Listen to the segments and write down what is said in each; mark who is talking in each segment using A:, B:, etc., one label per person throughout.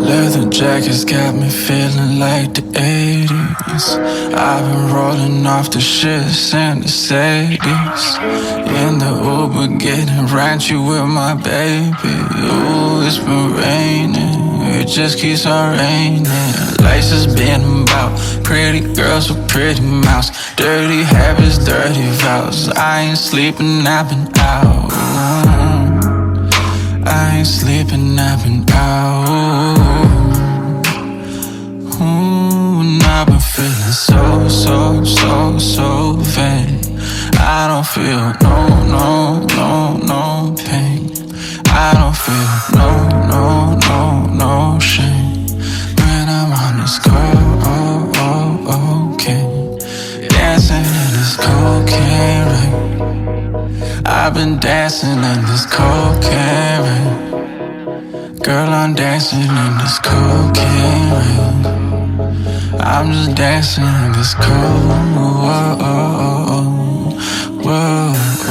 A: Leather jackets got me feeling like the 80s. I've been rolling off the shits in the Mercedes. In the Uber getting raunchy with my baby. Ooh, it's been raining, it just keeps on raining. Lais has been about pretty girls with pretty mouths. Dirty habits, dirty vows. I ain't sleeping, I've been out. I ain't sleeping, I've been out. And I've been feeling so vain. I don't feel no pain. I don't feel no shame when I'm on this cocaine, dancing in this cocaine rain. I've been dancing in this cocaine rain. Girl, I'm dancing in this cocaine rain. I'm just dancing in this cold.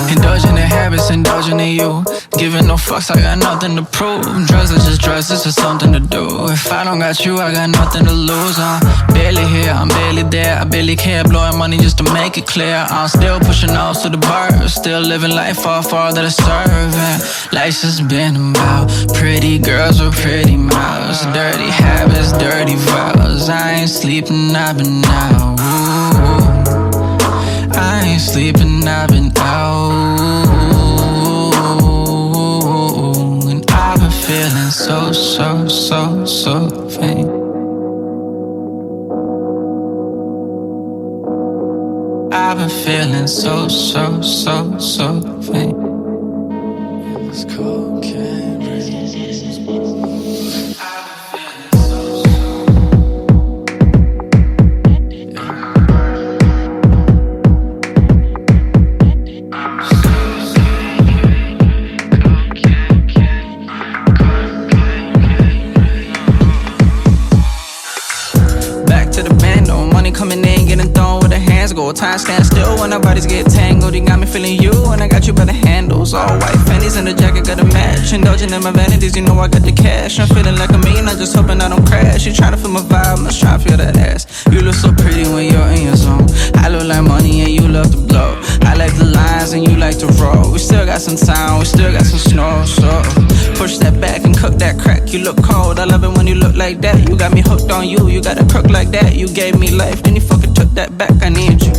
A: Indulging in habits, indulging in you. Giving no fucks, I got nothing to prove. Drugs are just drugs, it's just something to do. If I don't got you, I got nothing to lose. I'm barely here, I'm barely there. I barely care, blowing money just to make it clear. I'm still pushing off to the bar, still living life far that I serve. And life's just been about pretty girls with pretty mouths. Dirty habits, dirty vows. I ain't sleeping, I've been out. I ain't sleeping, I've been out. And I've been feeling so faint. I've been feeling so faint. It's cocaine, baby. Coming in, getting thrown with the hands go. Time stand still when our bodies get tangled. You got me feeling you, and I got you by the handles. All white panties and the jacket got a match. Indulging in my vanities, you know I got the cash. I'm feeling like a million, I'm just hoping I don't crash. You tryna feel my vibe, I'm just tryna feel that ass. You look so pretty when you're in your zone. I look like money and you love to blow. I like the lines and you like to roll. We still got some time, we still got some snow. So push that back and cook that crack. You look cold, I love it when you look like that. You got me hooked on you, you got a crook like that. You gave me life, then you fucking took that back, I need you.